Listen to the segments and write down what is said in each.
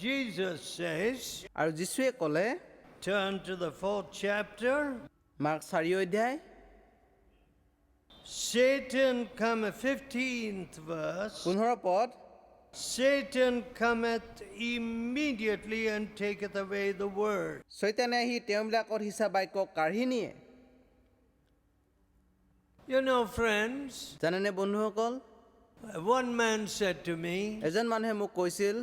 Jesus says, আৰু যীশুৱে ক'লে turn to the 4th chapter. Mark 4 অধ্যায় Satan cometh, 15th verse. 15 পদ Satan cometh immediately and taketh away the word. শয়তানে আহি তেওঁবিলাকৰ হিচা বাক্য কাঢ়ি নিয়ে। You know, friends, জানেনে বন্ধুসকল, one man said to me, এজন মানুহে মোক কৈছিল,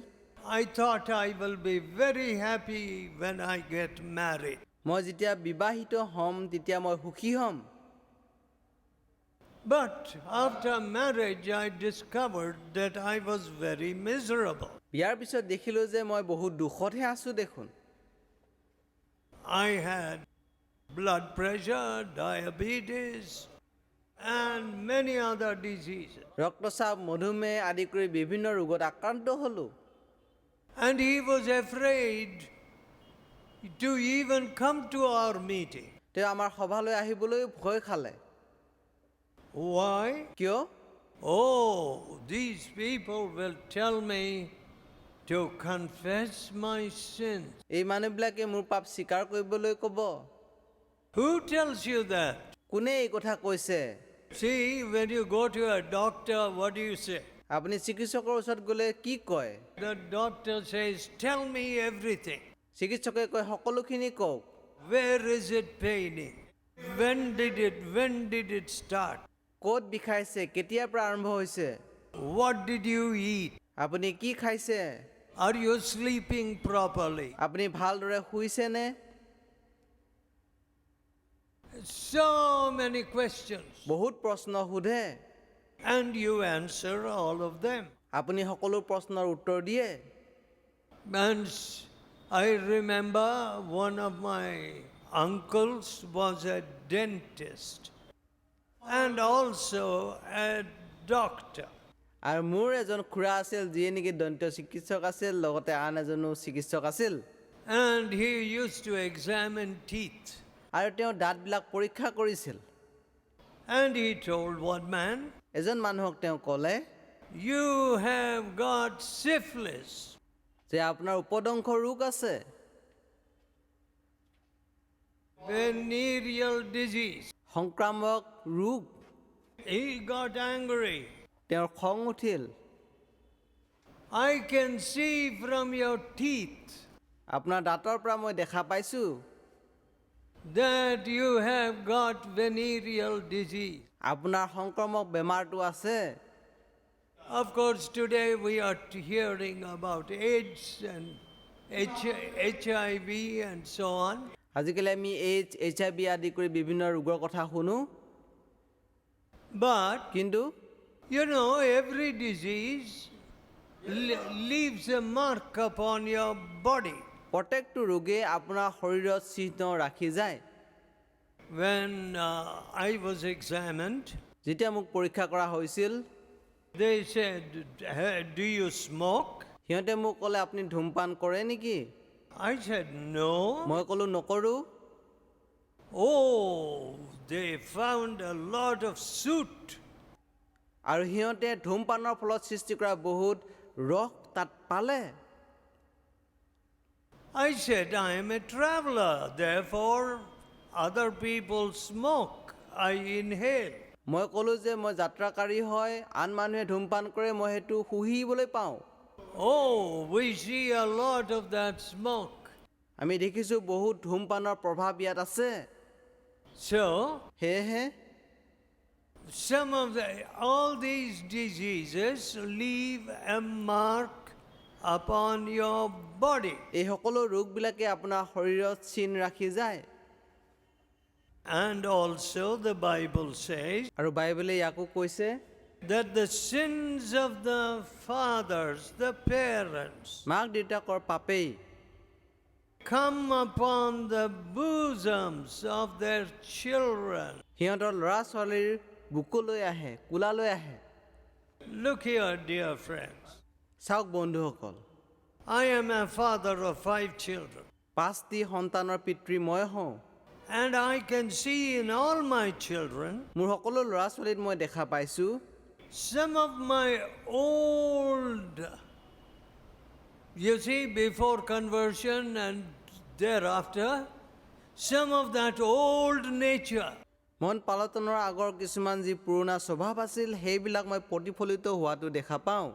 I thought I will be very happy when I get married. মই যেতিয়া বিবাহিত হ'ম তেতিয়া মই সুখী হ'ম। But after marriage, I discovered that I was very miserable. বিয়াৰ পিছত দেখিলো যে মই বহুত দুখতহে আছো দেখোন। I had blood pressure, diabetes, and many other diseases. ৰক্তচাপ, মধুমেহ আদি কৰি বিভিন্ন ৰোগত আক্ৰান্ত হলো। And he was afraid to even come to our meeting. তেওঁ আমাৰ সভালৈ আহিবলৈ ভয় খালে। Why? কিয়? Oh, these people will tell me to confess my sins. এই মানুহবিলাকে মোৰ পাপ স্বীকাৰ কৰিবলৈ ক'ব। Who tells you that? কোনে এই কথা কৈছে? See, when you go to a doctor, what do you say? আপুনি চিকিৎসকৰ ওচৰত গ'লে কি কয়? The doctor says, tell me everything. চিকিৎসকে কয় সকলোখিনি কওক। Where is it paining? When did it start? ক'ত বিষাইছে? কেতিয়াৰ পৰা আৰম্ভ হৈছে? What did you eat? আপুনি কি খাইছে? Are you sleeping properly? আপুনি ভালদৰে শুইছেনে? So many questions. বহুত প্ৰশ্ন সোধে। And you answer all of them. আপুনি সকলো প্ৰশ্নৰ উত্তৰ দিয়ে। And I remember one of my uncles was a dentist and also a doctor. আৰু মোৰ এজন খুৰা আছিল যিয়ে নেকি দন্ত চিকিৎসক আছিল, লগতে আন এজনো চিকিৎসক আছিল। And he used to examine teeth. আৰু তেওঁ দাঁতবিলাক পৰীক্ষা কৰিছিল। And he told one man, এজন মানুহক তেওঁ ক'লে, you have got syphilis. যে আপোনাৰ উপদংশ ৰোগ আছে, Venereal disease. সংক্ৰামক ৰোগ। He got angry. তেওঁৰ খং উঠিল। I can see from your teeth আপোনাৰ দাঁতৰ পৰা মই দেখা পাইছো that you have got venereal disease. আপোনাৰ সংক্ৰামক বেমাৰটো আছে। Of course, today we are hearing about AIDS and HIV and so on. আজিকালি আমি HIV আদি কৰি বিভিন্ন ৰোগৰ কথা শুনো। But, কিন্তু you know, every disease leaves a mark upon your body. প্ৰত্যেকটো ৰোগে আপোনাৰ শৰীৰত চিহ্ন ৰাখি যায়। When I was examined, যেতিয়া মোক পৰীক্ষা কৰা হৈছিল, they said, do you smoke? সিহঁতে মোক ক'লে আপুনি ধূমপান কৰে নেকি? I said, no. মই ক'লো নকৰো। Oh, they found a lot of soot. আৰু সিহঁতে ধূমপানৰ ফলত সৃষ্টি কৰা বহুত ৰস তাত পালে। I said, I am a traveler, therefore other people smoke, I inhale. মই ক'লো যে মই যাত্ৰাকাৰী হয়, আন মানুহে ধূমপান কৰে, মই সেইটো শুহিবলৈ পাওঁ। Oh, we see a lot of that smoke. আমি দেখিছো বহুত ধূমপানৰ প্ৰভাৱ ইয়াত আছে। So, সেয়েহে all these diseases leave a mark upon your body. এই সকলো ৰোগবিলাকে আপোনাৰ শৰীৰত চিন ৰাখি যায়। And also the Bible says আৰু বাইবেলে ইয়াকো কৈছে that the sins of the fathers, the parents, মাক দেউতাকৰ পাপেই come upon the bosoms of their children. সিহঁতৰ ল'ৰা ছোৱালীৰ বুকুলৈ আহে, কোলালৈ আহে। Look here, dear friends. চাওক বন্ধুসকল, I am a father of 5 children. 5টি সন্তানৰ পিতৃ মই হওঁ। And I can see in all my children মোৰ সকলো ল'ৰা ছোৱালীত মই দেখা পাইছো some of my old You see, before conversion and thereafter, some of that old nature মন পালটনৰ আগৰ কিছুমান যি পুৰণা স্বভাৱ আছিল সেইবিলাক মই প্ৰতিফলিত হোৱাটো দেখা পাওঁ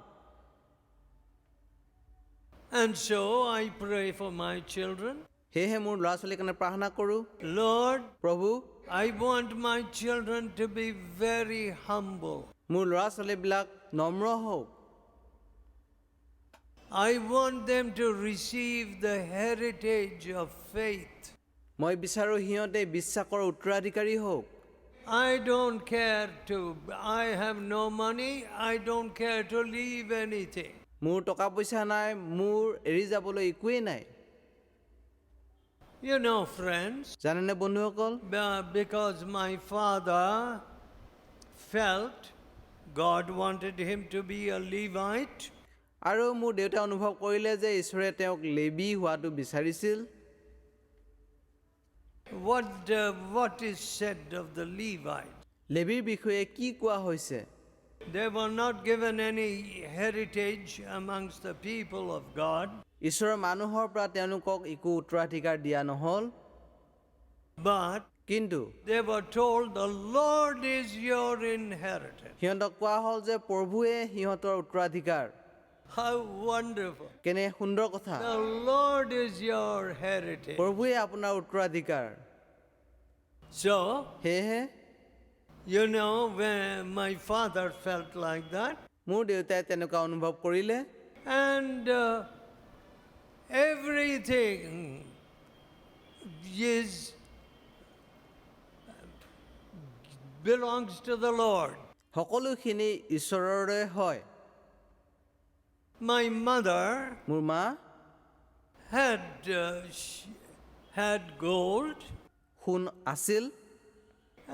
and so I pray for my children. সেয়েহে মোৰ ল'ৰা ছোৱালীৰ কাৰণে প্ৰাৰ্থনা কৰোঁ Lord, প্ৰভু I want my children to be very humble. মোৰ ল'ৰা ছোৱালীবিলাক নম্ৰ হওক I want them to receive the heritage of faith. মই বিচাৰোঁ সিহঁতে বিশ্বাসৰ উত্তৰাধিকাৰী হওক I don't care to, I have no money, I don't care to leave anything. মোৰ টকা পইচা নাই মোৰ এৰি যাবলৈ একোৱেই নাই You know, friends, জানেনে বন্ধুসকল because my father felt God wanted him to be a Levite, আৰু মোৰ দেউতাই অনুভৱ কৰিলে যে ঈশ্বৰে তেওঁক লেবী হোৱাটো বিচাৰিছিল what is said of the Levites? লেবীৰ বিষয়ে কি কোৱা হৈছে They were not given any heritage amongst the people of God, ঈশ্বৰৰ মানুহৰ পৰা তেওঁলোকক একো উত্তৰাধিকাৰ দিয়া নহল but কিন্তু they were told the Lord is your inheritance. সিহঁতক কোৱা হ'ল যে প্ৰভুৱে সিহঁতৰ উত্তৰাধিকাৰ How wonderful. কেনে সুন্দৰ কথা The Lord is your heritage. প্ৰভুৱে আপোনাৰ উত্তৰাধিকাৰ So, সেয়েহে you know, when my father felt like that, মোৰ দেউতাই তেনেকুৱা অনুভৱ কৰিলে and everything is belongs to the Lord. সকলোখিনি ঈশ্বৰৰে হয় My mother মোৰ মা had gold, সোণ আছিল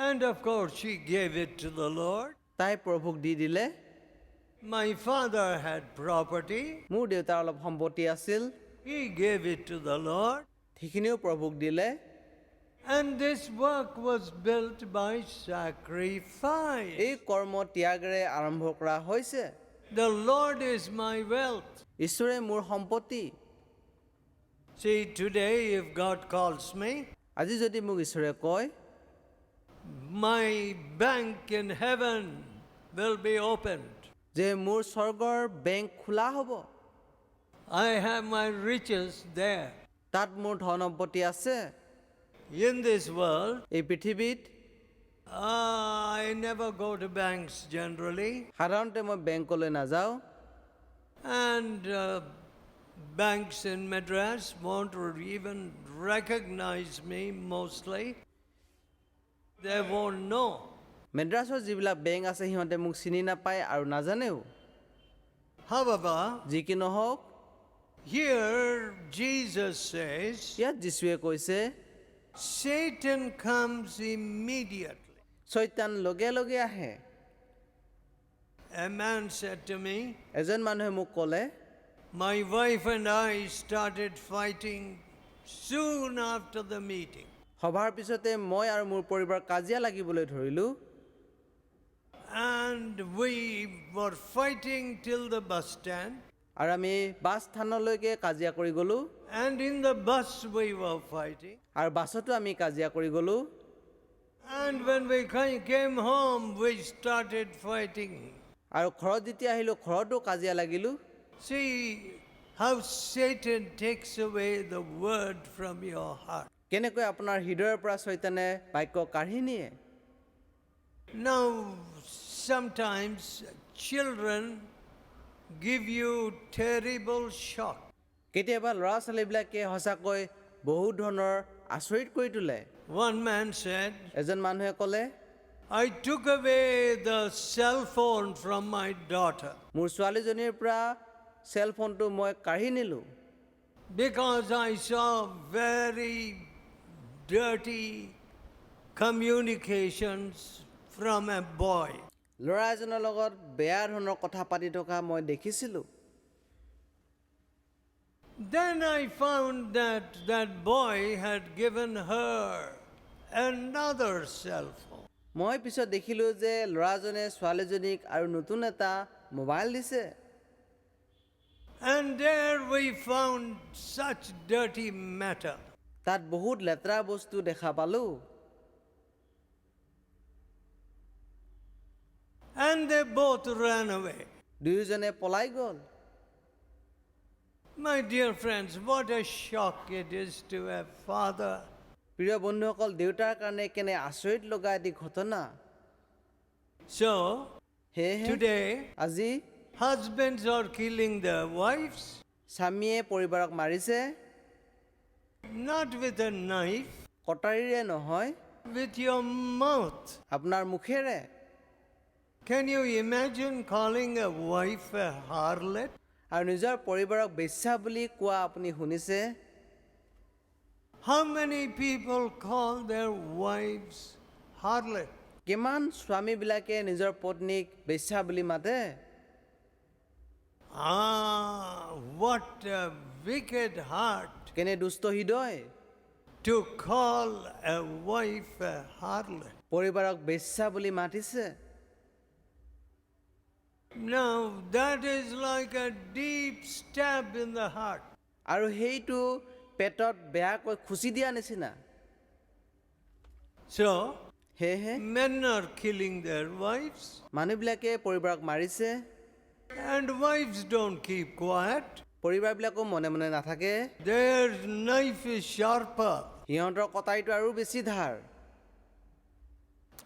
and of course she gave it to the Lord. তাই প্ৰভুক দি দিলে My father had property, মোৰ দেউতাৰ অলপ সম্পত্তি আছিল he gave it to the Lord. সেইখিনিও প্ৰভুক দিলে And this work was built by sacrifice. এই কৰ্ম ত্যাগেৰে আৰম্ভ কৰা হৈছে The Lord is my wealth. ঈশ্বৰে মোৰ সম্পত্তি See, today if God calls me, আজি যদি মোক ঈশ্বৰে কয় my bank in heaven will be opened. যে মোৰ স্বৰ্গৰ বেংক খোলা হ'ব I have my riches there. তাত মোৰ ধন সম্পত্তি আছে In this world, এই পৃথিৱীত I never go to banks generally, সাধাৰণতে মই বেংকলৈ নাযাওঁ and banks in Madras won't even recognize me mostly. They won't know. মেড্ৰাছৰ যিবিলাক বেংক আছে সিহঁতে মোক চিনি নাপায় আৰু নাজানেও However, যি কি নহওক here Jesus says, ইয়াত যীশুৱে কৈছে Satan comes immediately. চৈতান লগে লগে আহে A man said to me, এজন মানুহে মোক ক'লে my wife and I started fighting soon after the meeting. সভাৰ পিছতে মই আৰু মোৰ পৰিবাৰ কাজিয়া লাগিবলৈ ধৰিলোঁ And we were fighting till the bus stand. আৰু আমি বাছ স্থানলৈকে কাজিয়া কৰি গ'লোঁ And in the bus we were fighting. আৰু বাছতো আমি কাজিয়া কৰি গ'লোঁ And when we came home, we started fighting. আৰু ঘৰত যেতিয়া আহিলোঁ ঘৰতো কাজিয়া লাগিলোঁ See how Satan takes away the word from your heart. কেনেকৈ আপোনাৰ হৃদয়ৰ পৰা চৈতানে বাক্য কাঢ়ি নিয়ে Now, sometimes children give you terrible shock. কেতিয়াবা ল'ৰা ছোৱালীবিলাকে সঁচাকৈ বহুত ধৰণৰ আচৰিত কৰি তোলে One man said, এজন মানুহে ক'লে I took away the cell phone from my daughter মোৰ ছোৱালীজনীৰ পৰা চেল ফোনটো মই কাঢ়ি নিলোঁ because I saw very dirty communications from a boy. ল'ৰা এজনৰ লগত বেয়া ধৰণৰ কথা পাতি থকা মই দেখিছিলোঁ Then I found that that boy had given her another cell phone. মই পিছত দেখিলোঁ যে ল'ৰাজনে ছোৱালীজনীক আৰু নতুন এটা মোবাইল দিছে And there we found such dirty matter. তাত বহুত লেতেৰা বস্তু দেখা পালোঁ। And they both ran away. দুয়োজনে পলাই গ'ল। My dear friends, what a shock it is to a father. প্ৰিয় বন্ধুসকল, দেউতাৰ কাৰণে কেনে আচৰিত লগা এটি ঘটনা। So, সেয়েহে today, আজি husbands are killing their wives, স্বামীয়ে পৰিবাৰক মাৰিছে, not with a knife, কটাৰীৰে নহয়, with your mouth. আপোনাৰ মুখেৰে। Can you imagine calling a wife a harlot? আৰু নিজৰ পৰিবাৰক বেশ্যা বুলি কোৱা আপুনি শুনিছে? How many people call their wives harlot? কিমান স্বামীবিলাকে নিজৰ পত্নীক বেশ্যা বুলি মাতে? What a wicked heart কেনে দুষ্ট হৃদয় to call a wife a harlot. পৰিবাৰক বেশ্যা বুলি মাতিছে। Now, that is like a deep stab in the heart. আৰু সেইটো পেটত বেয়াকৈ খুচি দিয়া নিচিনা। So, সেয়েহে men are killing their wives, মানুহবিলাকে পৰিবাৰক মাৰিছে, and wives don't keep quiet. পৰিবাৰবিলাকো মনে মনে নাথাকে। Their knife is sharper, সিহঁতৰ কটাৰীটো আৰু বেছি ধাৰ।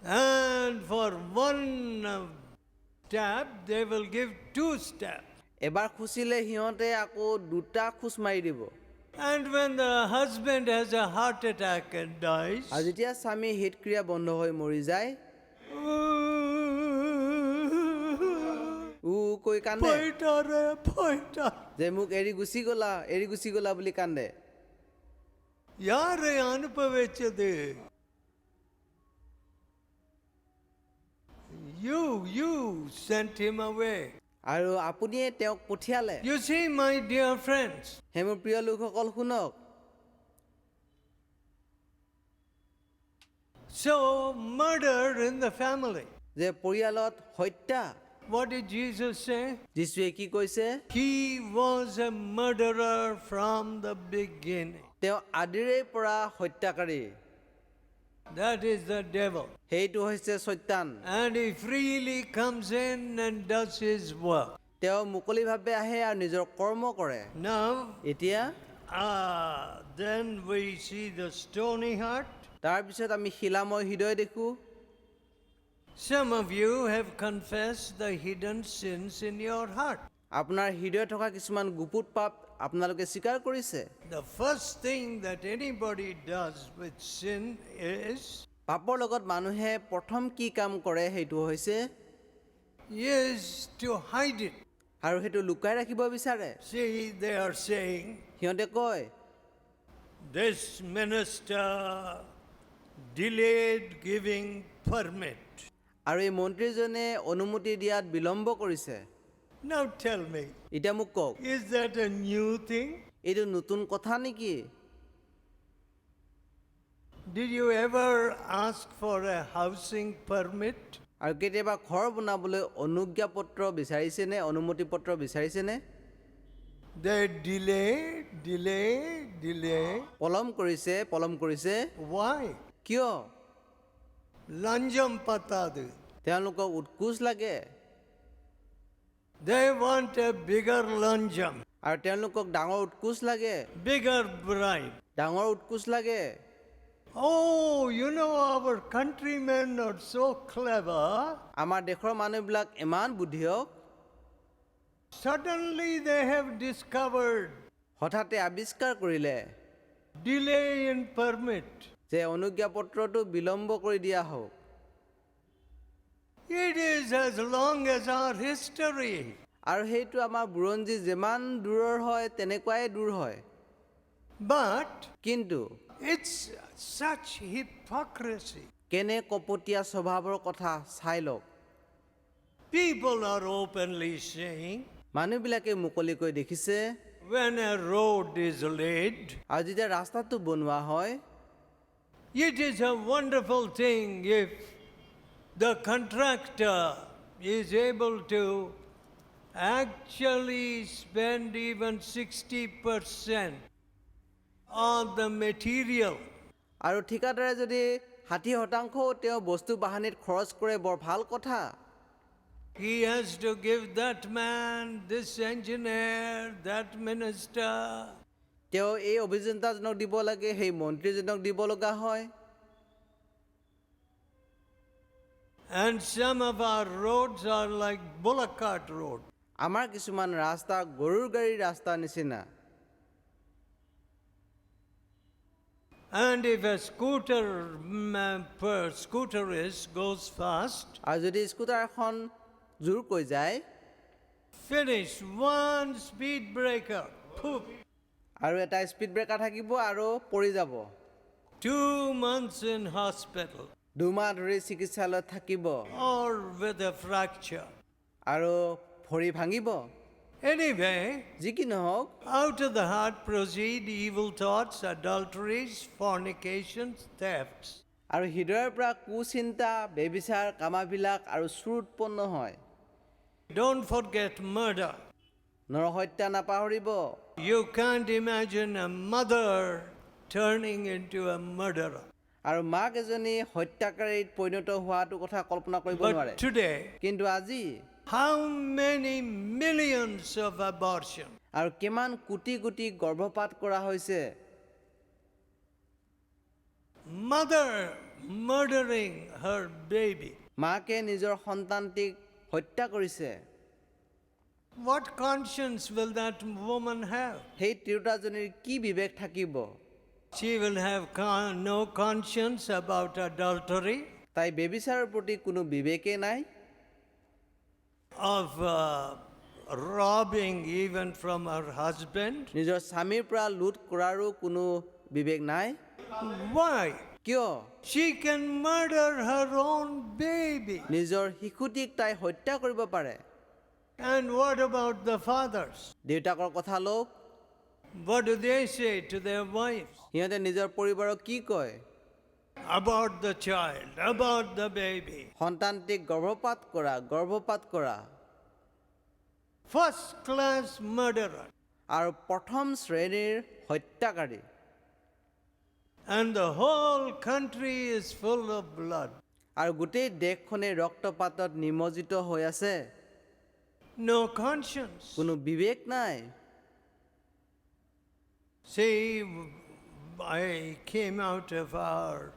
and for one stab, they will give 2 stabs. এবাৰ খুচিলে সিহঁতে আকৌ দুটা খোচ মাৰি দিব। And when the husband has a heart attack and dies, আৰু যেতিয়া স্বামী হৃদক্ৰিয়া বন্ধ হৈ মৰি যায়, কৈ কান্দে যে মোক এৰি গুচি গলা বুলি কান্দে। யாரை அனுப்பவச்சது? You sent him away. আৰু আপুনিয়ে তেওঁক পঠিয়ালে। You see, my dear friends, হে মোৰ প্ৰিয় লোকসকল, শুনক। so murder in the family. যে পৰিয়ালত হত্যা। What did Jesus say? যীশুৱে কি কৈছে? He was a murderer from the beginning. তেওঁ আদিৰে পৰা হত্যাকাৰী। That is the devil. সেইটো হৈছে শয়তান। And he freely comes in and does his work. তেওঁ মুকলিভাৱে আহে আৰু নিজৰ কৰ্ম কৰে। Now, এতিয়া then we see the stony heart. তাৰপিছত আমি শিলাময় হৃদয় দেখো। Some of you have confessed the hidden sins in your heart. আপোনাৰ হৃদয়ত থকা কিছুমান গুপুত পাপ আপোনালোকে স্বীকাৰ কৰিছে। The first thing that anybody does with sin is পাপৰ লগত মানুহে প্ৰথম কি কাম কৰে সেইটো হৈছে to hide it. আৰু সেইটো লুকাই ৰাখিব বিচাৰে। See, they are saying, সিহঁতে কয় this minister delayed giving permit. আৰু এই মন্ত্ৰীজনে অনুমতি দিয়াত বিলম্ব কৰিছে। Now tell me, এতিয়া মোক কওক, is that a new thing? এইটো নতুন কথা নেকি? Did you ever ask for a housing permit? আৰু কেতিয়াবা ঘৰ বনাবলৈ অনুজ্ঞাপত্ৰ বিচাৰিছেনে, অনুমতি পত্ৰ বিচাৰিছেনে? They delay. পলম কৰিছে। Why? কিয়? Lanjam patadu. তেওঁলোকক উৎকোচ লাগে। They want a bigger lanjam, আৰু তেওঁলোকক ডাঙৰ উৎকোচ লাগে, bigger bribe. ডাঙৰ উৎকোচ লাগে। Oh, you know, our countrymen are so clever. আমাৰ দেশৰ মানুহবিলাক ইমান বুদ্ধিয়ক। Suddenly they have discovered হঠাতে আৱিষ্কাৰ কৰিলে delay in permit. যে অনুজ্ঞাপত্ৰটো বিলম্ব কৰি দিয়া হওক। It is as long as our history. আৰু সেইটো আমাৰ বুৰঞ্জী যিমান দূৰৰ হয় তেনেকুৱাই দূৰ হয়। But কিন্তু it's such hypocrisy. কেনে কপটীয়া স্বভাৱৰ কথা চাই লওক। People are openly saying, মানুহবিলাকে মুকলিকৈ দেখিছে, when a road is laid, আৰু যেতিয়া ৰাস্তাটো বনোৱা হয়, it is a wonderful thing if the contractor is able to actually spend even 60% on the material. আৰু ঠিকাদাৰে যদি 60% তেওঁ বস্তু বাহানিত খৰচ কৰে বৰ ভাল কথা। He has to give that man, this engineer, that minister. তেওঁ এই অভিযন্তাজনক দিব লাগে, সেই মন্ত্ৰীজনক দিব লগা হয়। And some of our roads are like bullock cart road. আমাৰ কিছুমান ৰাস্তা গৰুৰ গাড়ীৰ ৰাস্তা নিচিনা। And if a scooterist goes fast, আৰু যদি স্কুটাৰ এখন জোৰকৈ যায় finish one speed breaker, poof, আৰু এটা স্পীড ব্ৰেকাৰ থাকিব আৰু পৰি যাব। 2 months in hospital 2 মাহ ধৰি চিকিৎসালয়ত থাকিব or with a fracture. আৰু ভৰি ভাঙিব। Anyway, যি কি নহওক, out of the heart proceed evil thoughts, adulteries, fornications, thefts. আৰু হৃদয়ৰ পৰা কুচিন্তা, বেবিচাৰ, কামাবিলাক আৰু চুৰ উৎপন্ন হয়। Don't forget murder. নৰহত্যা নাপাহৰিব। You can't imagine a mother turning into a murderer. আৰু মাক এজনী হত্যাকাৰীত পৰিণত হোৱাটো কথা কল্পনা কৰিব নোৱাৰে। But today, কিন্তু আজি how many millions of abortion? আৰু কিমান কোটি কোটি গৰ্ভপাত কৰা হৈছে। Mother murdering her baby. মাকে নিজৰ সন্তানটিক হত্যা কৰিছে। What conscience will that woman have? সেই তিৰোতাজনীৰ কি বিবেক থাকিব? She will have no conscience about adultery, তাই বেবিচাৰৰ প্ৰতি কোনো বিবেকেই নাই, of robbing even from her husband. নিজৰ স্বামীৰ পৰা লুট কৰাৰো কোনো বিবেক নাই। Why? কিয়? She can murder her own baby. নিজৰ শিশুটিক তাই হত্যা কৰিব পাৰে। And what about the fathers? দেউতাকৰ কথা লওক, What do they say to their wives? সিহঁতে নিজৰ পৰিবাৰক কি কয়? About the child, about the baby. সন্তানটিক গৰ্ভপাত কৰা। First class murderer. আৰু প্ৰথম শ্ৰেণীৰ হত্যাকাৰী। And the whole country is full of blood. আৰু গোটেই দেশখনে ৰক্তপাতত নিমজ্জিত হৈ আছে। No conscience. কোনো বিবেক নাই। See, I came out of our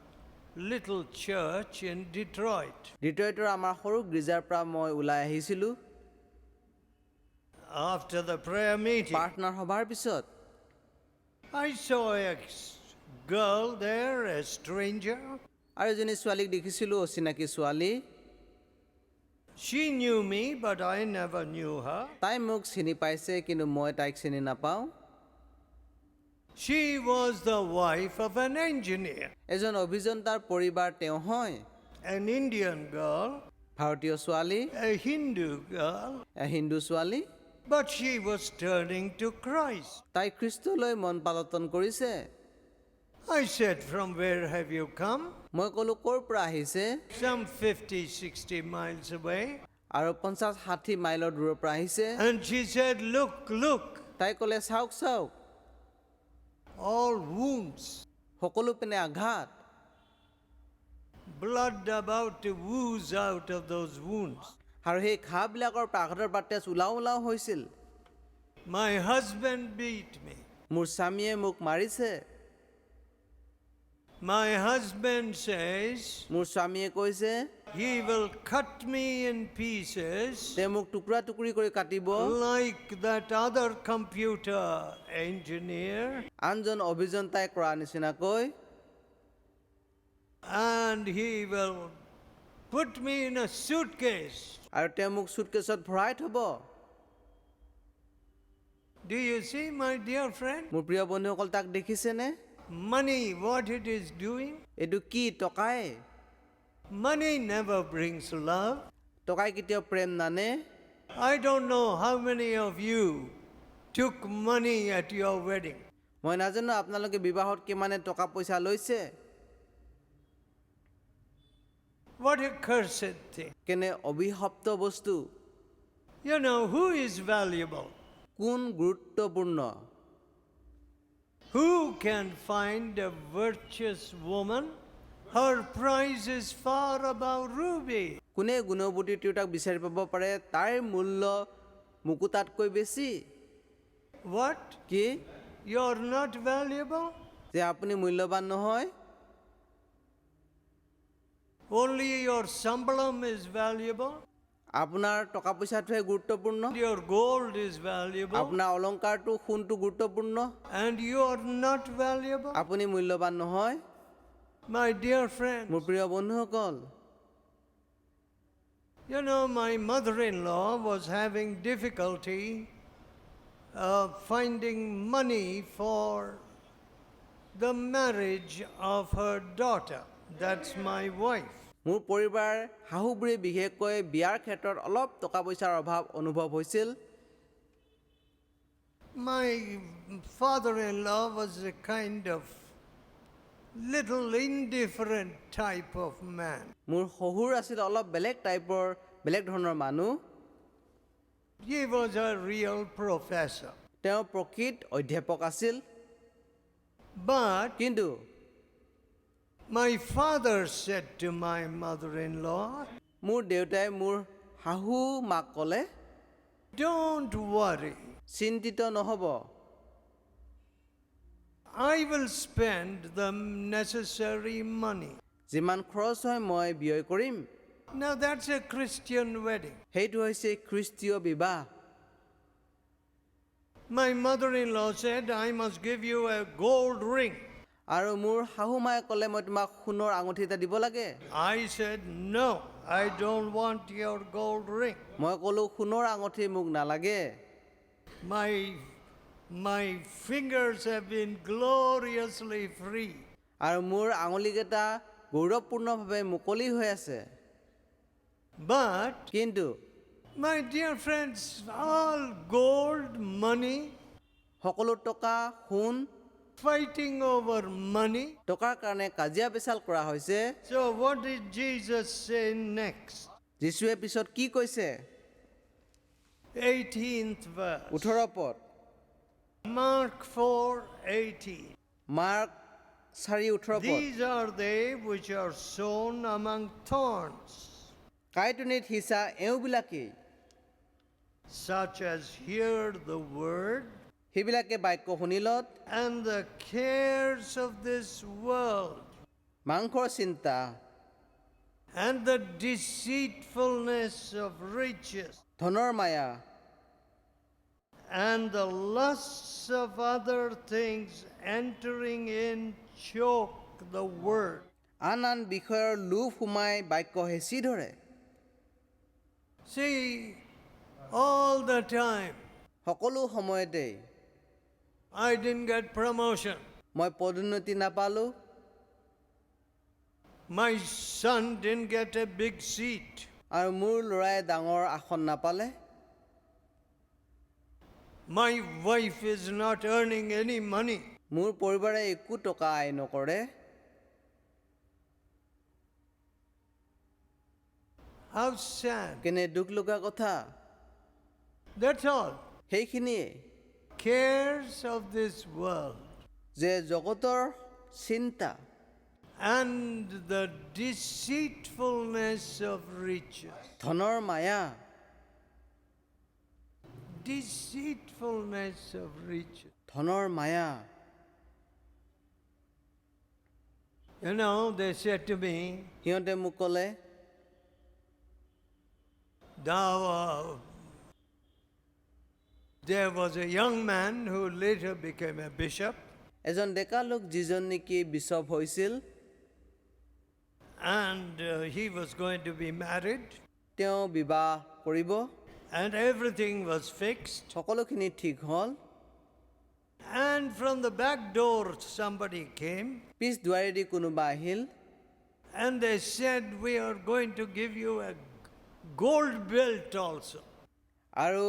little church in Detroit. ডিট্ৰইটৰ আমাৰ সৰু গীৰ্জাৰ পৰা মই ওলাই আহিছিলোঁ After the prayer meeting. প্ৰাৰ্থনাৰ সভাৰ পিছত। I saw a girl there, a stranger. আৰু এজনী ছোৱালীক দেখিছিলোঁ, অচিনাকি ছোৱালী। She knew me, but I never knew her. তাই মোক চিনি পাইছে, কিন্তু মই তাইক চিনি নাপাওঁ। She was the wife of an engineer, এজন অভিযন্তাৰ পৰিবাৰ তেওঁ হয়। an Indian girl, ভাৰতীয় ছোৱালী, a Hindu girl, হিন্দু ছোৱালী। but she was turning to Christ. তাই খ্ৰীষ্টলৈ মন পালটন কৰিছে। I said, from where have you come? মই ক'লো, ক'ৰ পৰা আহিছে? Some 50-60 miles away. আৰু 50-60 মাইলৰ দূৰৰ পৰা আহিছে। And she said, look, look, তাই ক'লে, চাওক চাওক, all wounds, সকলো পিনে আঘাত, blood about to ooze out of those wounds. আৰু সেই ঘাঁবিলাকৰ পৰা আঘাতৰ পৰা তেজ ওলাও হৈছিল। My husband beat me. মোৰ স্বামীয়ে মোক মাৰিছে। My husband says মোৰ স্বামীয়ে কৈছে, he will cut me in pieces তেওঁ মোক টুকুৰা টুকুৰি কৰি কাটিব, like that other computer engineer, আনজন অভিযন্তাই কৰা নিচিনাকৈ, and he will put me in a suitcase. আৰু তেওঁ মোক চুটকেছত ভৰাই থব। Do you see, my dear friend? মোৰ প্ৰিয় বন্ধুসকল, তাক দেখিছেনে? Money, what it is doing? এইটো কি? টকাই। Money never brings love. টকাই কেতিয়াও প্ৰেম নানে। I don't know how many of you took money at your wedding. মই নাজানো আপোনালোকে বিবাহত কিমানে টকা পইচা লৈছে। What a cursed thing. কেনে অভিশপ্ত বস্তু। You know, who is valuable? কোন গুৰুত্বপূৰ্ণ? Who can find a virtuous woman? Her price is far above ruby. কোনে গুণৱতী তিৰোতাক বিচাৰি পাব পাৰে? তাৰ মূল্য মুকুতাতকৈ বেছি। What? কি? You're not valuable? যে আপুনি মূল্যৱান নহয়? Only your sambalam is valuable? আপোনাৰ টকা পইচাটোহে গুৰুত্বপূৰ্ণ? Your gold is valuable? আপোনাৰ অলংকাৰটো সোণটো গুৰুত্বপূৰ্ণ? And you are not valuable? আপুনি মূল্যৱান নহয়? My dear friend, মোৰ প্ৰিয় বন্ধুসকল, you know, my mother-in-law was having difficulty finding money for the marriage of her daughter. That's my wife. মোৰ পৰিবাৰ শাহুবুঢ়ী বিশেষকৈ বিয়াৰ ক্ষেত্ৰত অলপ টকা পইচাৰ অভাৱ অনুভৱ হৈছিল। My father-in-law was a kind of little indifferent type of man. মোৰ শহুৰ আছিল অলপ বেলেগ ধৰণৰ মানুহ। He was a real professor. তেওঁ প্ৰকৃত অধ্যাপক আছিল। But কিন্তু my father said to my mother-in-law, মোৰ দেউতাই মোৰ শাহু মাক ক'লে, don't worry. চিন্তিত নহ'ব, I will spend the necessary money. যিমান খৰচ হয় মই ব্যয় কৰিম। Now that's a Christian wedding. সেইটো হৈছে খ্ৰীষ্টীয় বিবাহ। My mother-in-law said, I must give you a gold ring. আৰু মোৰ শাহু মায়ে ক'লে মই তোমাক সোণৰ আঙুঠি এটা দিব লাগে। I said, no, I don't want your gold ring. মই ক'লো সোণৰ আঙুঠি মোক নালাগে। My fingers have been gloriously free. আৰু মোৰ আঙুলিকেইটা গৌৰৱপূৰ্ণভাৱে মুকলি হৈ আছে। But, কিন্তু my dear friends, all gold, money, সকলো টকা সোণ, fighting over money. টকাৰ কাৰণে কাজিয়া পেচাল কৰা হৈছে। So what did Jesus say next? যীশুৱে পিছত কি কৈছে? 18th verse. 18 পদ, Mark 4:18. মাৰ্ক 4:18 পদ। These are they which are sown among thorns, কাইটুনিত সিঁচা এওঁবিলাকেই, such as hear the word, সেইবিলাকে বাক্য শুনিলত and the cares of this world, মাংসৰ চিন্তা, and the deceitfulness of riches, ধনৰ মায়া, and the lusts of other things entering in choke the word. আন বিষয়ৰ লোভ সোমাই বাক্য হেঁচি ধৰে। See, all the time, সকলো সময়তেই I didn't get promotion. মই পদোন্নতি নাপালোঁ, My son didn't get a big seat. আৰু মোৰ ল'ৰাই ডাঙৰ আসন নাপালে, My wife is not earning any money. মোৰ পৰিবাৰে একো টকা আয় নকৰে। How sad. কেনে দুখ লগা কথা। That's all. সেইখিনিয়ে Cares of this world যে জগতৰ চিন্তা and the deceitfulness of riches. ধনৰ মায়া, Deceitfulness of riches. ধনৰ মায়া। You know, they said to me, সিহঁতে মোক ক'লে, there was a young man who later became a bishop, এজন ডেকা লোক যিজন নেকি বিশ্বপ হৈছিল, and he was going to be married, তেওঁ বিবাহ কৰিব, and everything was fixed. সকলোখিনি ঠিক হ'ল। And from the back door somebody came, পিছ দুৱাৰেদি কোনোবা আহিল, and they said, we are going to give you a gold belt also. আৰু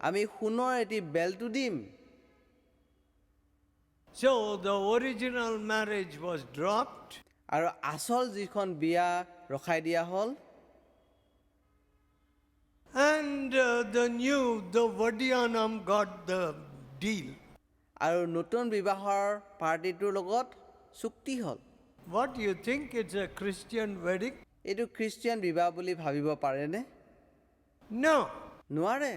আমি সোণৰ এটি বেল্টো দিম। So the original marriage was dropped, আৰু আচল যিখন বিয়া ৰখাই দিয়া হ'ল, And the Vadiyanam got the deal. আৰু নতুন বিবাহৰ পাৰ্টিটোৰ লগত চুক্তি হ'ল। What do you think? It's a Christian wedding? এইটো খ্ৰীষ্টিয়ান বিবাহ বুলি ভাবিব পাৰেনে? No. নোৱাৰে।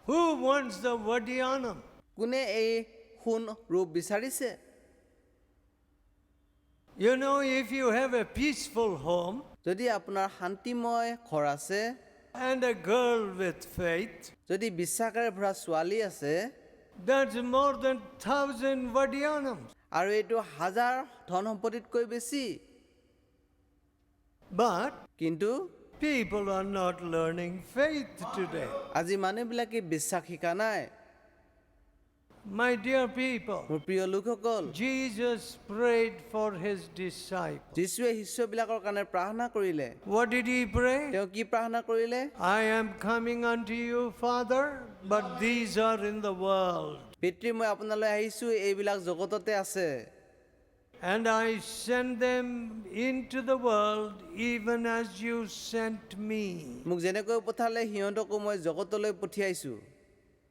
Who wants the Vadiyanam? কোনে এই সোণ ৰূপ বিচাৰিছে? You know, if you have a peaceful home যদি আপোনাৰ শান্তিময় ঘৰ আছে and a girl with faith, যদি বিশ্বাসেৰে ভৰা ছোৱালী আছে that's more than 1,000 Vadiyanams. আৰু এইটো 1000 ধন সম্পত্তিতকৈ বেছি। But কিন্তু people are not learning faith today. আজি মানুহবিলাকে বিশ্বাস শিকা নাই। My dear people, মোৰ প্ৰিয় লোকসকল, Jesus prayed for his disciples. যীশুৱে শিষ্যবিলাকৰ কাৰণে প্ৰাৰ্থনা কৰিলে। What did he pray? তেওঁ কি প্ৰাৰ্থনা কৰিলে? I am coming unto you, Father, but these are in the world. পিতৃ, মই আপোনালৈ আহিছোঁ, এইবিলাক জগততে আছে। And I send them into the world even as you sent me. মোক যেনেকৈ পঠালে সিহঁতকো মই জগতলৈ পঠিয়াইছোঁ।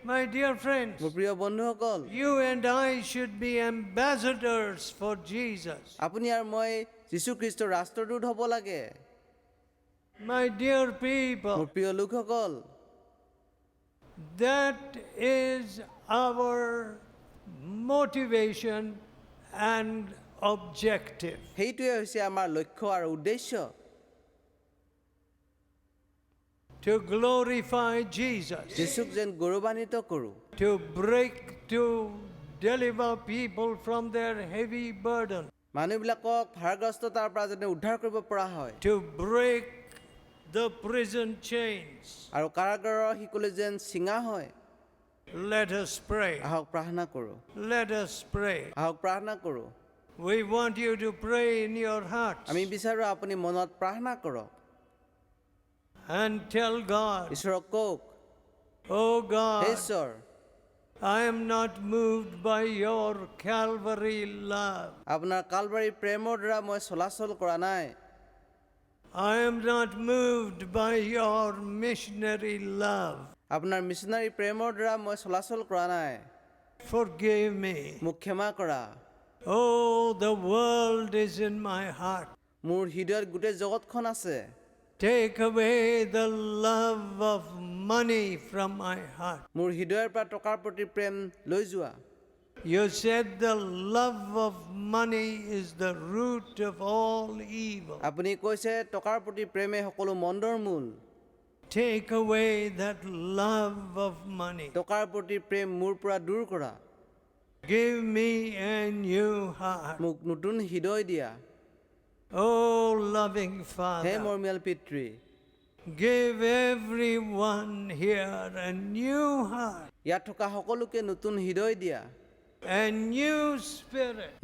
My dear friends, মোৰ প্ৰিয় বন্ধুসকল, you and I should be ambassadors for Jesus. আপুনি আৰু মই যীশু খ্ৰীষ্টৰ ৰাষ্ট্ৰদূত হ'ব লাগে। My dear people, মোৰ প্ৰিয় লোকসকল, that is our motivation and objective. সেইটোৱে হৈছে আমাৰ লক্ষ্য আৰু উদ্দেশ্য। To glorify Jesus. যীশুক যেন গৌৰৱান্বিত কৰোঁ। To deliver people from their heavy burden. মানুহবিলাকক ভাৰগ্ৰস্ততাৰ পৰা যেন উদ্ধাৰ কৰিব পৰা হয়। To break the prison chains. আৰু কাৰাগাৰৰ শিকলি যেন ছিঙা হয়। Let us pray. আহক প্ৰাৰ্থনা কৰোঁ। Let us pray. আহক প্ৰাৰ্থনা কৰোঁ। We want you to pray in your hearts আমি বিচাৰোঁ আপুনি মনত প্ৰাৰ্থনা কৰক। and tell God, ঈশ্বৰক কওক, oh হে God, ঈশ্বৰ, I am not moved by your Calvary love. আপোনাৰ কালবাৰী প্ৰেমৰ দ্বাৰা মই চলাচল কৰা নাই। I am not moved by your missionary love. আপোনাৰ মিছনাৰী প্ৰেমৰ দ্বাৰা মই চলাচল কৰা নাই। Forgive me. মোক ক্ষমা কৰা। Oh, the world is in my heart. মোৰ হৃদয়ত গোটেই জগতখন আছে। Take away the love of money from my heart. মোৰ হৃদয়ৰ পৰা টকাৰ প্ৰতি প্ৰেম লৈ যোৱা। You said the love of money is the root of all evil. আপুনি কৈছে টকাৰ প্ৰতি প্ৰেমে সকলো মন্দৰ মূল। Take away that love of money. টকাৰ প্ৰতি প্ৰেম মোৰ পৰা দূৰ কৰা। Give me a new heart. মোক নতুন হৃদয় দিয়া। Oh, loving হে Father, মৰমীয়াল পিতৃ, give everyone here a new heart, ইয়াত থকা সকলোকে নতুন হৃদয় দিয়া। a new spirit.